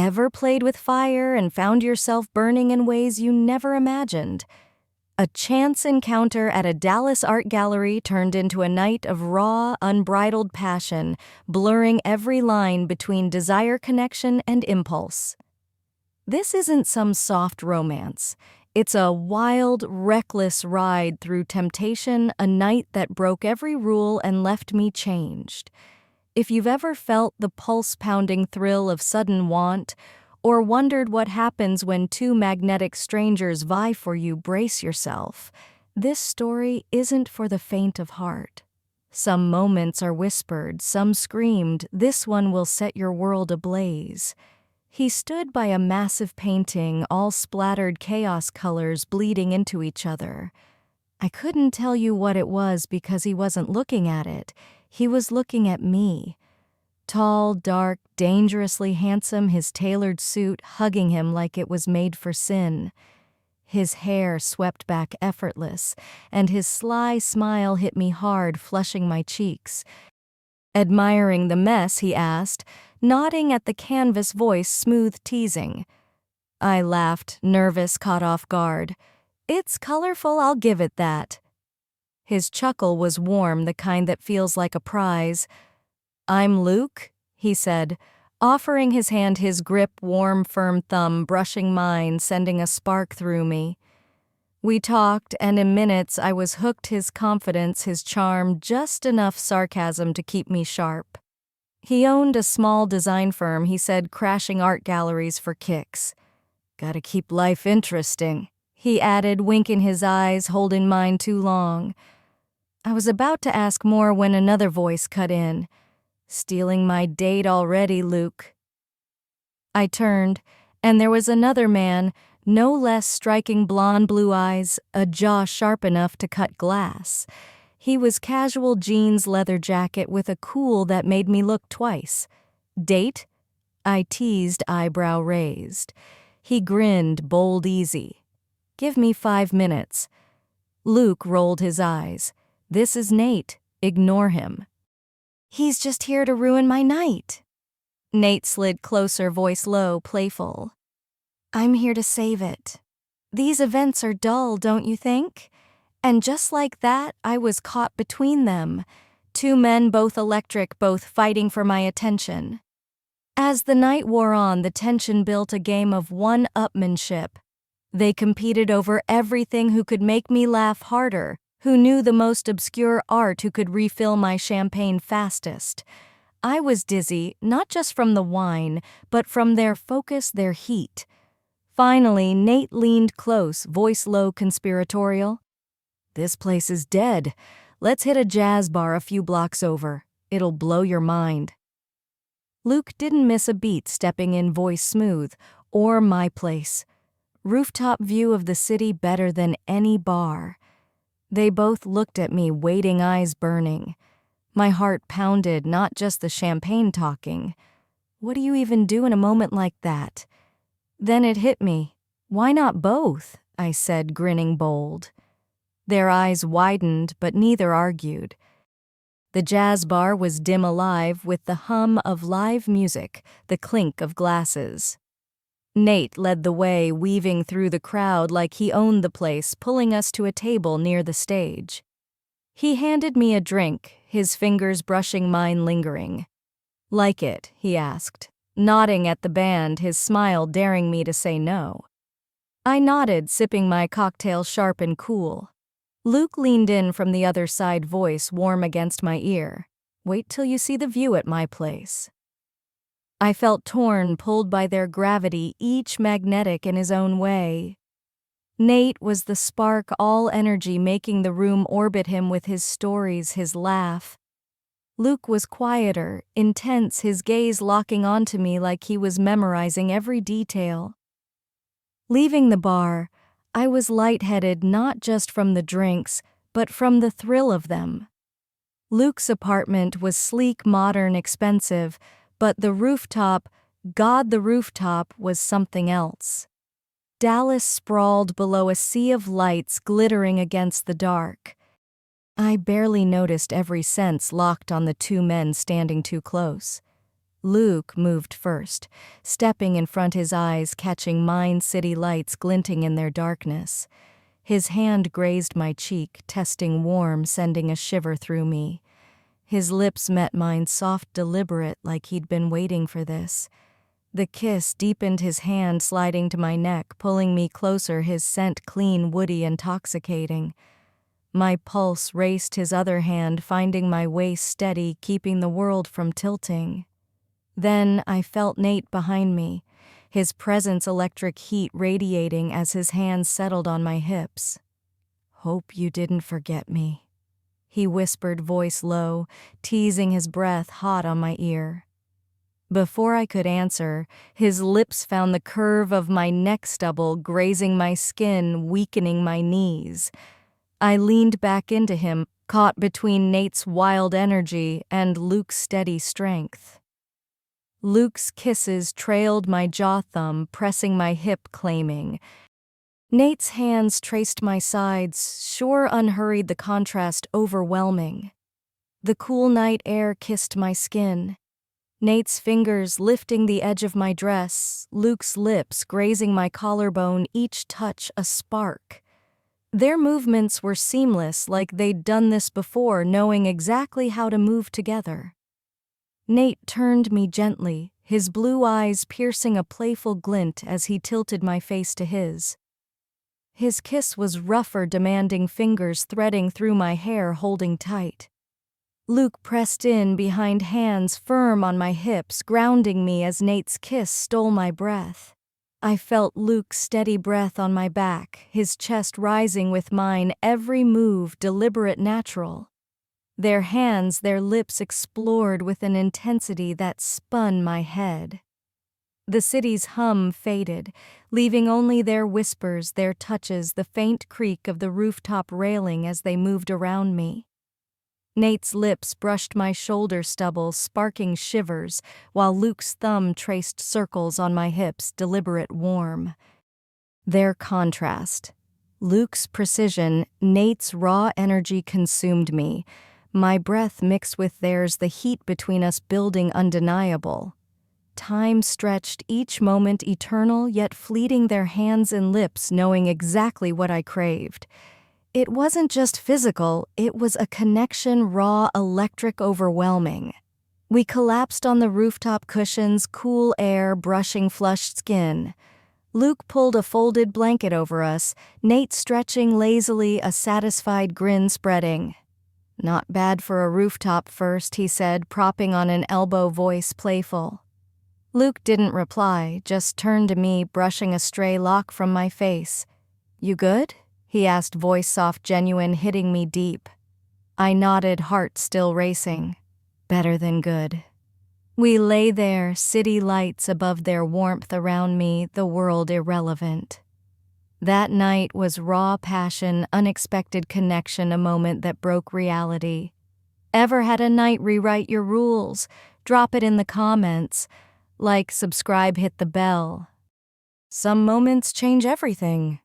Ever played with fire and found yourself burning in ways you never imagined? A chance encounter at a Dallas art gallery turned into a night of raw, unbridled passion, blurring every line between desire, connection, and impulse. This isn't some soft romance. It's a wild, reckless ride through temptation, a night that broke every rule and left me changed. If you've ever felt the pulse-pounding thrill of sudden want, or wondered what happens when two magnetic strangers vie for you, brace yourself. This story isn't for the faint of heart. Some moments are whispered, some screamed. This one will set your world ablaze. He stood by a massive painting, all splattered chaos colors bleeding into each other. I couldn't tell you what it was because he wasn't looking at it. He was looking at me. Tall, dark, dangerously handsome, his tailored suit hugging him like it was made for sin. His hair swept back effortless, and his sly smile hit me hard, flushing my cheeks. Admiring the mess, he asked, nodding at the canvas, voice smooth teasing. I laughed, nervous, caught off guard. It's colorful, I'll give it that. His chuckle was warm, the kind that feels like a prize. I'm Luke, he said, offering his hand, his grip, warm, firm thumb brushing mine, sending a spark through me. We talked, and in minutes I was hooked, his confidence, his charm, just enough sarcasm to keep me sharp. He owned a small design firm, he said, crashing art galleries for kicks. Gotta keep life interesting, he added, winking his eyes, holding mine too long. I was about to ask more when another voice cut in. Stealing my date already, Luke. I turned, and there was another man, no less striking, blonde blue eyes, a jaw sharp enough to cut glass. He was casual jeans, leather jacket with a cool that made me look twice. Date? I teased, eyebrow raised. He grinned, bold, easy. Give me 5 minutes. Luke rolled his eyes. This is Nate. Ignore him. He's just here to ruin my night. Nate slid closer, voice low, playful. I'm here to save it. These events are dull, don't you think? And just like that, I was caught between them. Two men, both electric, both fighting for my attention. As the night wore on, the tension built, a game of one-upmanship. They competed over everything, who could make me laugh harder, who knew the most obscure art, who could refill my champagne fastest. I was dizzy, not just from the wine, but from their focus, their heat. Finally, Nate leaned close, voice low, conspiratorial. This place is dead. Let's hit a jazz bar a few blocks over. It'll blow your mind. Luke didn't miss a beat, stepping in, voice smooth. Or my place. Rooftop view of the city, better than any bar. They both looked at me, waiting, eyes burning. My heart pounded, not just the champagne talking. What do you even do in a moment like that? Then it hit me. Why not both? I said, grinning bold. Their eyes widened, but neither argued. The jazz bar was dim alive with the hum of live music, the clink of glasses. Nate led the way, weaving through the crowd like he owned the place, pulling us to a table near the stage. He handed me a drink, his fingers brushing mine, lingering. Like it? He asked, nodding at the band, his smile daring me to say no. I nodded, sipping my cocktail sharp and cool. Luke leaned in from the other side, voice warm against my ear. Wait till you see the view at my place. I felt torn, pulled by their gravity, each magnetic in his own way. Nate was the spark, all energy, making the room orbit him with his stories, his laugh. Luke was quieter, intense, his gaze locking onto me like he was memorizing every detail. Leaving the bar, I was lightheaded, not just from the drinks, but from the thrill of them. Luke's apartment was sleek, modern, expensive, but the rooftop, the rooftop, was something else. Dallas sprawled below, a sea of lights glittering against the dark. I barely noticed every sense locked on the two men standing too close. Luke moved first, stepping in front, his eyes catching mine, city lights glinting in their darkness. His hand grazed my cheek, testing warm, sending a shiver through me. His lips met mine, soft, deliberate, like he'd been waiting for this. The kiss deepened, his hand sliding to my neck, pulling me closer, his scent clean, woody, intoxicating. My pulse raced, his other hand finding my waist steady, keeping the world from tilting. Then I felt Nate behind me, his presence electric heat radiating as his hands settled on my hips. "Hope you didn't forget me," he whispered, voice low, teasing, his breath hot on my ear. Before I could answer, his lips found the curve of my neck stubble, grazing my skin, weakening my knees. I leaned back into him, caught between Nate's wild energy and Luke's steady strength. Luke's kisses trailed my jaw, thumb pressing my hip, claiming. Nate's hands traced my sides, sure unhurried, the contrast overwhelming. The cool night air kissed my skin. Nate's fingers lifting the edge of my dress, Luke's lips grazing my collarbone, each touch a spark. Their movements were seamless, like they'd done this before, knowing exactly how to move together. Nate turned me gently, his blue eyes piercing a playful glint as he tilted my face to his. His kiss was rougher, demanding, fingers threading through my hair, holding tight. Luke pressed in behind, hands firm on my hips, grounding me as Nate's kiss stole my breath. I felt Luke's steady breath on my back, his chest rising with mine, every move deliberate, natural. Their hands, their lips explored with an intensity that spun my head. The city's hum faded, leaving only their whispers, their touches, the faint creak of the rooftop railing as they moved around me. Nate's lips brushed my shoulder stubble, sparking shivers, while Luke's thumb traced circles on my hips, deliberate, warm. Their contrast. Luke's precision, Nate's raw energy consumed me. My breath mixed with theirs, the heat between us building, undeniable. Time stretched, each moment eternal, yet fleeting, their hands and lips knowing exactly what I craved. It wasn't just physical, it was a connection, raw, electric, overwhelming. We collapsed on the rooftop cushions, cool air brushing flushed skin. Luke pulled a folded blanket over us, Nate stretching lazily, a satisfied grin spreading. "Not bad for a rooftop first," he said, propping on an elbow, voice playful. Luke didn't reply, just turned to me, brushing a stray lock from my face. "You good?" he asked, voice soft, genuine, hitting me deep. I nodded, heart still racing. Better than good. We lay there, city lights above, their warmth around me, the world irrelevant. That night was raw passion, unexpected connection, a moment that broke reality. Ever had a night rewrite your rules? Drop it in the comments. Like, subscribe, hit the bell. Some moments change everything.